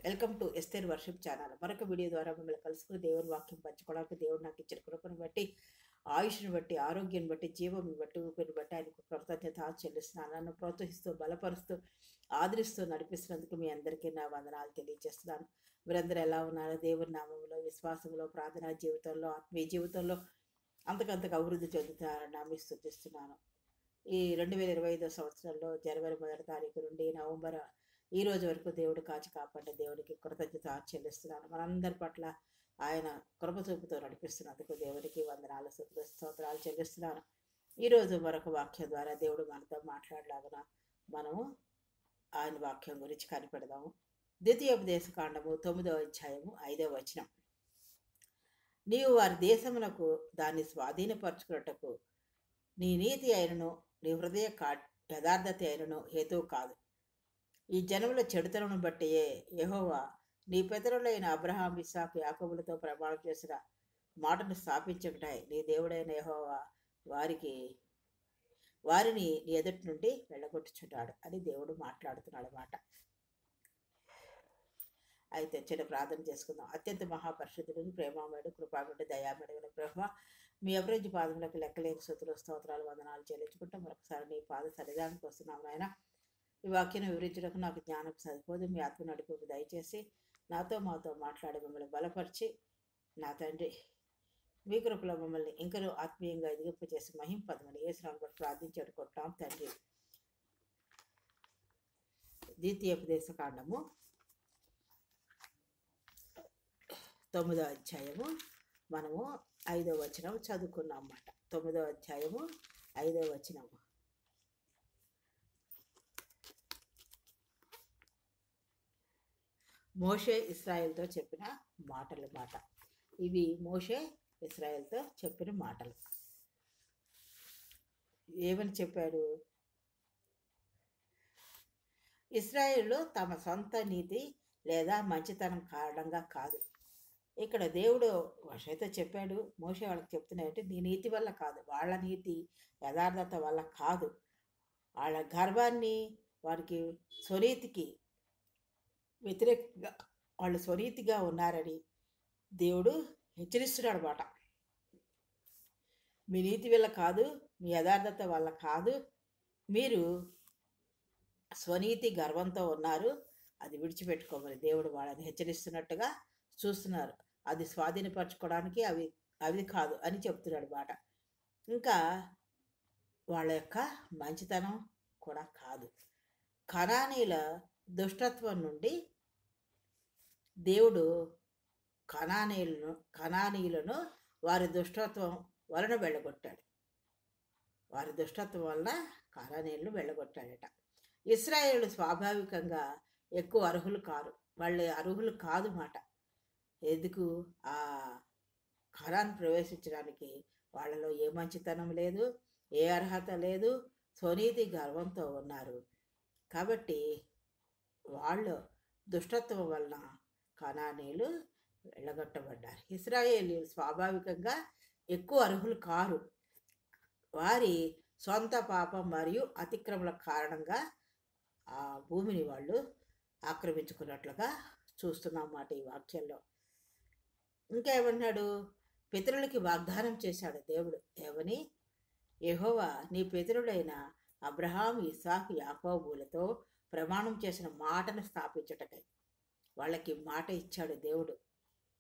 Welcome to Esther worship channel. మరొక video ద్వారా మిమ్మల్ని కలుసుకుని దేవుని వాక్యం పంచుకోవడానికి దేవుడు నాకు ఇచ్చిన కృపను బట్టి, ఆయుష్ని బట్టి, ఆరోగ్యాన్ని బట్టి, జీవం బట్టి, ఊపిరిని బట్టి ఆయనకు కృతజ్ఞత చెల్లిస్తున్నాను. నన్ను ప్రోత్సహిస్తూ, బలపరుస్తూ, ఆదరిస్తూ నడిపిస్తున్నందుకు మీ అందరికీ నా వందనాలు తెలియజేస్తున్నాను. మీరందరూ ఎలా ఉన్నారు? దేవుని నామంలో, విశ్వాసంలో, ప్రార్థనా జీవితంలో, ఆత్మీయ జీవితంలో అంతకంతకు అభివృద్ధి చెందుతున్నారని నమ్మి స్తుతిస్తున్నాను. ఈ 2025 సంవత్సరంలో జనవరి 1వ తారీఖు నుండి నవంబర్ ఈ రోజు వరకు దేవుడు కాచి కాపాడిన దేవుడికి కృతజ్ఞత చెల్లిస్తున్నాను. మనందరి పట్ల ఆయన కృప చూపుతో నడిపిస్తున్నందుకు దేవుడికి వందనాలు స్తోత్రాలు చెల్లిస్తున్నాను. ఈరోజు మరొక వాక్యం ద్వారా దేవుడు మనతో మాట్లాడలాగున మనము ఆయన వాక్యం గురించి కనిపెడదాము. ద్వితీయోపదేశ కాండము 9వ అధ్యాయము 5వ వచనం. నీవు వారి దేశమునకు దాన్ని స్వాధీనపరచుకున్నటకు నీ నీతి అయినను నీ హృదయ యథార్థత అయినను హేతువు కాదు. ఈ జనముల చెడుతనను బట్టియే యెహోవా నీ పితరులైన అబ్రహాం, ఇస్సాకు, యాకోబులతో ప్రమాణం చేసిన మాటను స్థాపించుటై నీ దేవుడైన యెహోవా వారిని నీ ఎదుటి నుండి వెళ్ళగొట్టుచున్నాడు అని దేవుడు మాట్లాడుతున్నాడు అన్నమాట. అయితే చిన్న ప్రార్థన చేసుకుందాం. అత్యంత మహాపరిశుద్ధుడు, ప్రేమామయుడు, కృపామయుడు, దయామయుడు ప్రభువా, మీ అభివృద్ధి పాదములకు లెక్కలేని స్తుతులు, స్తోత్రాలు, వందనాలు చెల్లించుకుంటూ మరొకసారి నీ పాద సన్నిధానానికి వస్తున్నాము నాయన. ఈ వాక్యాన్ని వివరించడానికి నాకు జ్ఞానం సరిపోదు. మీ ఆత్మ నడిపి దయచేసి నాతో మాతో మాట్లాడి మిమ్మల్ని బలపరిచి నా తండ్రి మీ కృపలో మమ్మల్ని ఇంకనూ ఆత్మీయంగా ఎదిగింపు చేసి మహింపదమని యేసునామమున బట్టి ప్రార్థించి అడుగుకుంటున్నాం తండ్రి. ద్వితీయోపదేశ కాండము 9వ అధ్యాయము మనము 5వ వచనం చదువుకున్నాం అన్నమాట. 9వ అధ్యాయము 5వ వచనము. మోషే ఇశ్రాయేలుతో చెప్పిన మాటలు మాట. ఇవి మోషే ఇశ్రాయేలుతో చెప్పిన మాటలు. ఏమని చెప్పాడు? ఇశ్రాయేలు తమ సొంత నీతి లేదా మంచితనం కారణంగా కాదు. ఇక్కడ దేవుడు మోషేతో చెప్పాడు. మోషే వాళ్ళకి చెప్తున్నాయంటే నీ నీతి వల్ల కాదు, వాళ్ళ నీతి యథార్థత వల్ల కాదు, వాళ్ళ గర్వాన్ని, వారికి స్వనీతికి వ్యతిరేకంగా వాళ్ళు స్వనీతిగా ఉన్నారని దేవుడు హెచ్చరిస్తున్నాడు అన్నమాట. మీ నీతి వల్ల కాదు, మీ యథార్థత వల్ల కాదు, మీరు స్వనీతి గర్వంతో ఉన్నారు, అది విడిచిపెట్టుకోమని దేవుడు వాళ్ళని హెచ్చరిస్తున్నట్టుగా చూస్తున్నారు. అది స్వాధీనపరచుకోవడానికి అవి కాదు అని చెప్తున్నాడు అన్నమాట. ఇంకా వాళ్ళ యొక్క మంచితనం కూడా కాదు. కనానీల దుష్టత్వం నుండి దేవుడు కనానీయులను వారి దుష్టత్వం వలన వెళ్ళగొట్టాడు. వారి దుష్టత్వం వలన కనానీయులను వెళ్ళగొట్టాడట. ఇశ్రాయేలు స్వాభావికంగా ఎక్కువ అర్హులు కారు, వాళ్ళు అర్హులు కాదు మాట. ఎందుకు? ఆ కనాను ప్రవేశించడానికి వాళ్ళలో ఏ మంచితనం లేదు, ఏ అర్హత లేదు, స్వనీతి గర్వంతో ఉన్నారు. కాబట్టి వాళ్ళు దుష్టత్వం వలన కనానీయులు వెళ్ళగొట్టబడ్డారు. ఇశ్రాయేలీయులు స్వాభావికంగా ఎక్కువ అర్హులు కారు. వారి సొంత పాపం మరియు అతిక్రమల కారణంగా ఆ భూమిని వాళ్ళు ఆక్రమించుకున్నట్లుగా చూస్తున్నాం అన్నమాట ఈ వాక్యంలో. ఇంకా ఏమన్నాడు? పితరులకి వాగ్దానం చేశాడు దేవుడు. ఏమని? యెహోవా నీ పితరులైన అబ్రహాం, ఇస్సాకు, యాకోబులతో ప్రమాణం చేసిన మాటను స్థాపించుటకై వాళ్ళకి మాట ఇచ్చాడు దేవుడు.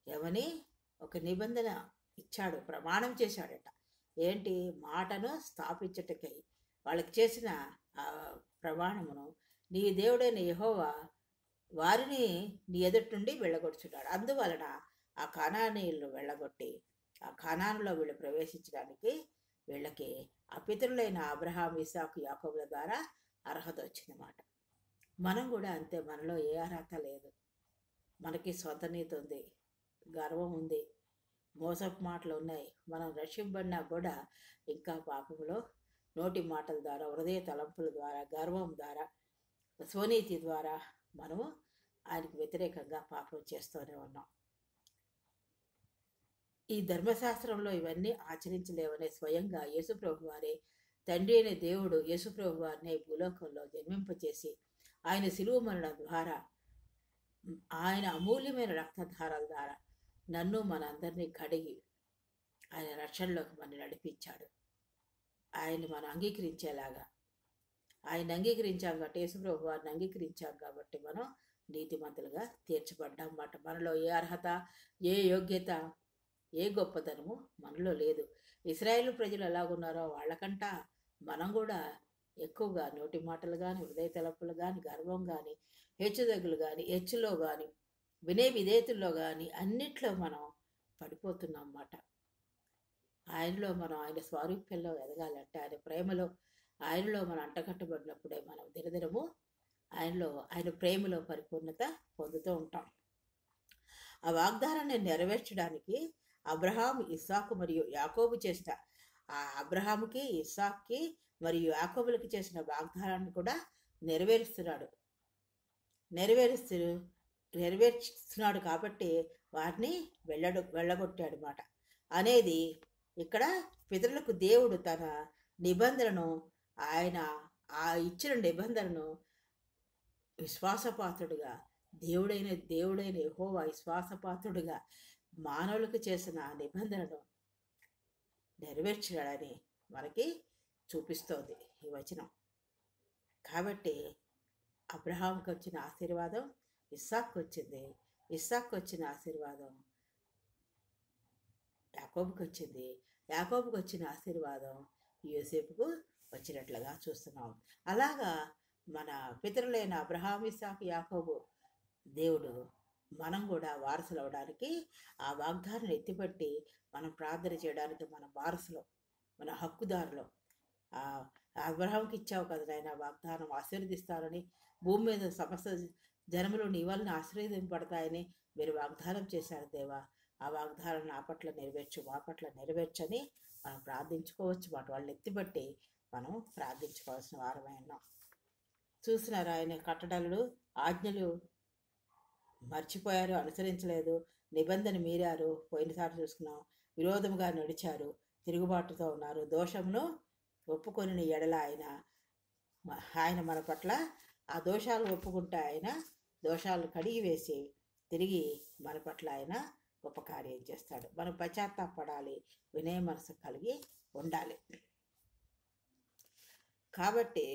ఏమని? ఒక నిబంధన ఇచ్చాడు, ప్రమాణం చేశాడట. ఏంటి? మాటను స్థాపించుటకై వాళ్ళకి చేసిన ఆ ప్రమాణమును నీ దేవుడైన యెహోవా వారిని నీ ఎదుటి నుండి వెళ్ళగొట్టుచున్నాడు. అందువలన ఆ కనానీయులను వెళ్ళగొట్టి ఆ కనానులో వీళ్ళు ప్రవేశించడానికి వీళ్ళకి ఆ పితరులైన అబ్రహాం, ఇస్సాకు, యాకోబుల ద్వారా అర్హత వచ్చిందన్నమాట. మనం కూడా అంతే. మనలో ఏ అర్హత లేదు. మనకి సొంత నీతి ఉంది, గర్వం ఉంది, మోసపు మాటలు ఉన్నాయి. మనం రక్షింపబడినా కూడా ఇంకా పాపంలో నోటి మాటల ద్వారా, హృదయ తలంపుల ద్వారా, గర్వం ద్వారా, స్వనీతి ద్వారా మనము ఆయనకు వ్యతిరేకంగా పాపం చేస్తూనే ఉన్నాం. ఈ ధర్మశాస్త్రంలో ఇవన్నీ ఆచరించలేవనే స్వయంగా యేసుప్రభు వారే, తండ్రి అయిన దేవుడు యేసుప్రభు వారిని భూలోకంలో జన్మింపచేసి ఆయన శిలువ మరణం ద్వారా ఆయన అమూల్యమైన రక్తధారాల ద్వారా నన్ను మనందరినీ కడిగి ఆయన రక్షణలోకి మనం నడిపించాడు. ఆయన మనం అంగీకరించేలాగా ఆయన అంగీకరించాం కాబట్టి, యేసుప్రభు వారిని అంగీకరించాం కాబట్టి మనం నీతిమంతులుగా తీర్చబడ్డాం అన్నమాట. మనలో ఏ అర్హత, ఏ యోగ్యత, ఏ గొప్పతనము మనలో లేదు. ఇశ్రాయేలు ప్రజలు ఎలాగున్నారో వాళ్ళకంట మనం కూడా ఎక్కువగా నోటి మాటలు కానీ, హృదయ తలపులు కానీ, గర్వం కానీ, హెచ్చుతగ్గులు కానీ, హెచ్చులో కానీ, విధేయతుల్లో కానీ అన్నిట్లో మనం పడిపోతున్నాం అన్నమాట. ఆయనలో మనం ఆయన స్వారూప్యంలో ఎదగాలంటే, ఆయన ప్రేమలో ఆయనలో మనం అంటకట్టబడినప్పుడే మనం దినదినము ఆయన ప్రేమలో పరిపూర్ణత పొందుతూ ఉంటాం. ఆ వాగ్దానాన్ని నెరవేర్చడానికి అబ్రహాం, ఇస్సాకు మరియు యాకోబు చేసిన ఆ అబ్రహాముకి, ఇస్సాక్కి మరియు యాకోబులకి చేసిన వాగ్దానాన్ని కూడా నెరవేరుస్తున్నాడు కాబట్టి వారిని వెళ్ళగొట్టాడు మాట అనేది ఇక్కడ పితరులకు దేవుడు తన నిబంధనను ఆయన ఇచ్చిన నిబంధనను విశ్వాసపాత్రుడుగా దేవుడైన యెహోవా విశ్వాసపాత్రుడుగా మానవులకు చేసిన నిబంధనను నెరవేర్చాడని మనకి చూపిస్తోంది ఈ వచనం. కాబట్టి అబ్రహాంకి వచ్చిన ఆశీర్వాదం ఇస్సాకు వచ్చింది, ఇస్సాకు వచ్చిన ఆశీర్వాదం యాకోబుకి వచ్చింది, యాకోబుకి వచ్చిన ఆశీర్వాదం యోసేపుకు వచ్చినట్లుగా చూస్తున్నాం. అలాగా మన పితరులైన అబ్రహాం, ఇస్సాకు, యాకోబు దేవుడు మనం కూడా వారసులు అవడానికి ఆ వాగ్దానం ఎత్తిపట్టి మనం ప్రార్థన చేయడానికి మన వారసులు, మన హక్కుదారులు. అబ్రహాంకి ఇచ్చావు కదా నాయన వాగ్దానం, ఆశీర్వదిస్తారని, భూమి మీద సమస్త జనములు నీ వలన ఆశీర్వదింపబడతాయని మీరు వాగ్దానం చేశారు దేవా. ఆ వాగ్దానం నా పట్ల నెరవేర్చు, మా పట్ల నెరవేర్చని మనం ప్రార్థించుకోవచ్చు. వాళ్ళని ఎత్తిబట్టి మనం ప్రార్థించుకోవాల్సిన వారమే ఉన్నాం. చూసినారు, ఆయన కట్టడలు, ఆజ్ఞలు మర్చిపోయారు, అనుసరించలేదు, నిబంధన మీరారు. పోయినసారి చూసుకున్నాం, విరోధముగా నడిచారు, తిరుగుబాటుతో ఉన్నారు. దోషమును ఒప్పుకొని ఎడల ఆయన మన పట్ల ఆ దోషాలు ఒప్పుకుంటే ఆయన దోషాలు కడిగి వేసి తిరిగి మన పట్ల ఆయన గొప్ప కార్యం చేస్తాడు. మనం పశ్చాత్తాపడాలి, వినయ మనసు కలిగి ఉండాలి. కాబట్టి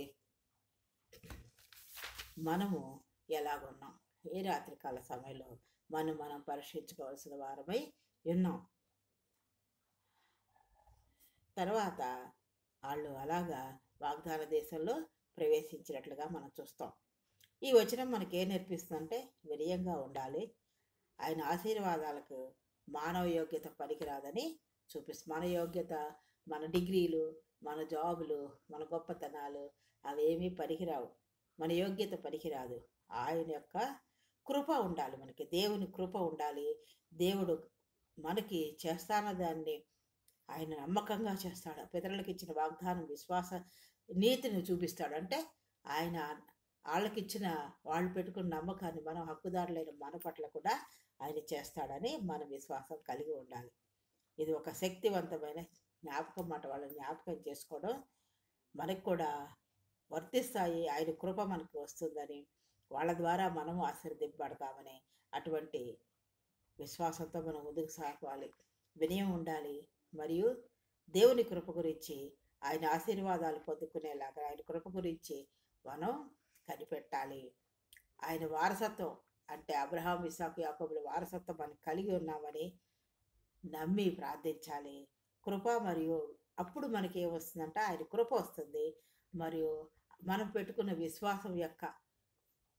మనము ఎలాగున్నాం, ఏ రాత్రికాల సమయంలో మనం పరీక్షించుకోవాల్సిన వారమై ఉన్నాం. తర్వాత వాళ్ళు అలాగా వాగ్దాన దేశంలో ప్రవేశించినట్లుగా మనం చూస్తాం. ఈ వచనం మనకేం నేర్పిస్తుందంటే వినయంగా ఉండాలి. ఆయన ఆశీర్వాదాలకు మానవ యోగ్యత పనికిరాదని చూపిస్తుంది. మన యోగ్యత, మన డిగ్రీలు, మన జాబులు, మన గొప్పతనాలు అవేమీ పనికిరావు. మన యోగ్యత పనికిరాదు. ఆయన యొక్క కృప ఉండాలి, మనకి దేవుని కృప ఉండాలి. దేవుడు మనకి చేస్తాన దాన్ని ఆయన నమ్మకంగా చేస్తాడు. పితరులకు ఇచ్చిన వాగ్దానం విశ్వాస నీతిని చూపిస్తాడు. అంటే ఆయన వాళ్ళకిచ్చిన వాళ్ళు పెట్టుకున్న నమ్మకాన్ని మనం హక్కుదారులైన మన పట్ల కూడా ఆయన చేస్తాడని మనం విశ్వాసం కలిగి ఉండాలి. ఇది ఒక శక్తివంతమైన జ్ఞాపకం మాట. వాళ్ళని జ్ఞాపకం చేసుకోవడం మనకు కూడా వర్తిస్తాయి. ఆయన కృప మనకు వస్తుందని, వాళ్ళ ద్వారా మనము ఆశీర్వదింపబడతామని అటువంటి విశ్వాసంతో మనం ముందుకు సాగాలి. వినయం ఉండాలి. మరియు దేవుని కృప గురించి, ఆయన ఆశీర్వాదాలు పొందుకునేలాగా ఆయన కృప గురించి మనం కనిపెట్టాలి. ఆయన వారసత్వం అంటే అబ్రహాం, ఇస్సాకు, యాకోబుల వారసత్వం మనం కలిగి ఉన్నామని నమ్మి ప్రార్థించాలి. కృప మరియు అప్పుడు మనకి ఏమొస్తుందంటే ఆయన కృప వస్తుంది. మరియు మనం పెట్టుకున్న విశ్వాసం యొక్క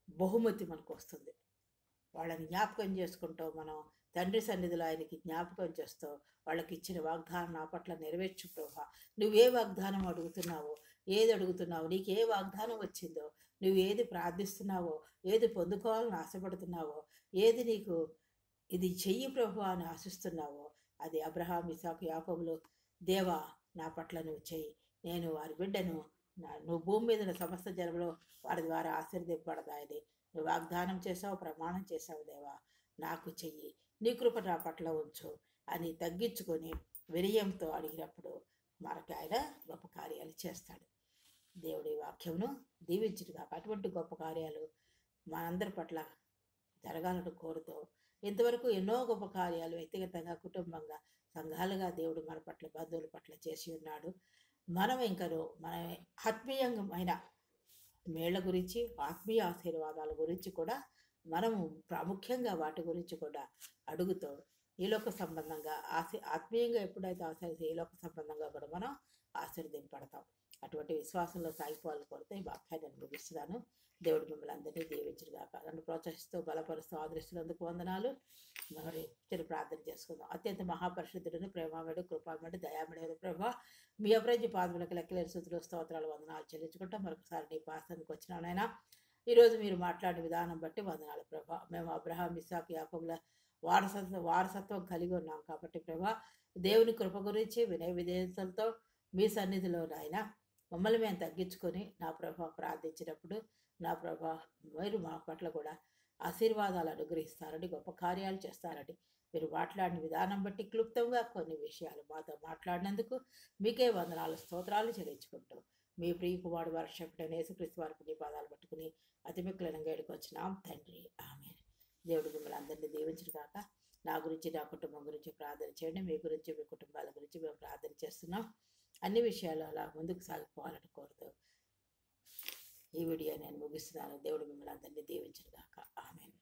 బహుమతి మనకు వస్తుంది. వాళ్ళని జ్ఞాపకం చేసుకుంటూ మనం తండ్రి సన్నిధిలో ఆయనకి జ్ఞాపకం చేస్తూ వాళ్ళకి ఇచ్చిన వాగ్దానం నా పట్ల నెరవేర్చు ప్రభా. నువ్వే వాగ్దానం అడుగుతున్నావో, ఏది అడుగుతున్నావో, నీకు ఏ వాగ్దానం వచ్చిందో, నువ్వు ఏది ప్రార్థిస్తున్నావో, ఏది పొందుకోవాలని ఆశపడుతున్నావో, ఏది నీకు ఇది చెయ్యి ప్రభు అని ఆశిస్తున్నావో అది అబ్రహాం, ఇస్సాకు, యాకోబులు దేవా నా పట్ల నువ్వు చెయ్యి, నేను వారి బిడ్డను, నువ్వు భూమి మీద సమస్త జనంలో వారి ద్వారా ఆశీర్వదింపబడతాయని నువ్వు వాగ్దానం చేసావు, ప్రమాణం చేసావు దేవా, నాకు చెయ్యి, నీ కృప నా పట్ల ఉంచు అని తగ్గించుకొని వినయంతో అడిగినప్పుడు మనకి ఆయన గొప్ప కార్యాలు చేస్తాడు. దేవుడి వాక్యమును దీవించుడుగా అటువంటి గొప్ప కార్యాలు మనందరి పట్ల జరగాలని కోరుతూ ఇంతవరకు ఎన్నో గొప్ప కార్యాలు వ్యక్తిగతంగా కుటుంబంగా సంఘాలుగా దేవుడు మన పట్ల బంధువుల పట్ల చేసి ఉన్నాడు. మనం ఇంకను మన ఆత్మీయమైన మేళ్ల గురించి ఆత్మీయ ఆశీర్వాదాల గురించి కూడా మనము ప్రాముఖ్యంగా వాటి గురించి కూడా అడుగుతూ ఈ లోక సంబంధంగా ఆత్మీయంగా ఎప్పుడైతే ఆశీర్వదిస్తే ఈ లోక సంబంధంగా కూడా మనం ఆశీర్వదింపడతాం. అటువంటి విశ్వాసంలో సాగిపోవాలని కోరితే ఈ వాక్యాన్ని నేను ముగిస్తున్నాను. దేవుడు మిమ్మల్ని అందరినీ దీవించుగాక. నన్ను ప్రోత్సహిస్తూ బలపరుస్తూ ఆదరిస్తున్నందుకు వందనాలు. మరి చిన్న ప్రార్థన చేసుకుందాం. అత్యంత మహాపరిశుద్ధుడును ప్రేమామేడు కృపామేడు దయామేడు ప్రభా, మీ అభివృద్ధి పాదములకు లెక్కలేని స్థుతులు స్తోత్రాలు వందనాలు చెల్లించుకుంటాం. మరొకసారి నీ పాసానికి వచ్చినానైనా ఈరోజు మీరు మాట్లాడిన విధానం బట్టి వందనాలు ప్రభా. మేము అబ్రహాం ఇస్సాకు యాకోబుల వారసత్వం కలిగి ఉన్నాం కాబట్టి ప్రభా, దేవుని కృప గురించి వినయ విధేయతలతో మీ సన్నిధిలో నాయన మమ్మల్ని మేము తగ్గించుకొని నా ప్రభా ప్రార్థించినప్పుడు నా ప్రభా మీరు మా పట్ల కూడా ఆశీర్వాదాలు అనుగ్రహిస్తారని, గొప్ప కార్యాలు చేస్తారని మీరు మాట్లాడిన విధానం బట్టి క్లుప్తంగా కొన్ని విషయాలు మాతో మాట్లాడినందుకు మీకే వందనాలు స్తోత్రాలు చెల్లించుకుంటూ మీ ప్రియ కుమారుడు వర్షకుడైన యేసుక్రీస్తు వారికి నీ పాదాలు పట్టుకుని అతి మిక్కులనంగా వచ్చినాం తండ్రి. ఆమె దేవుడు మిమ్మల్ని అందరినీ దీవించును కాక. నా గురించి నా కుటుంబం గురించి ప్రార్థన చేయండి. మీ గురించి మీ కుటుంబాల గురించి మేము ప్రార్థన చేస్తున్నాం. అన్ని విషయాలు అలా ముందుకు సాగిపోవాలని కోరుతూ ఈ వీడియో నేను ముగిస్తున్నాను. దేవుడు మిమ్మల్ని అందరినీ దీవించును కాక. ఆమెన్.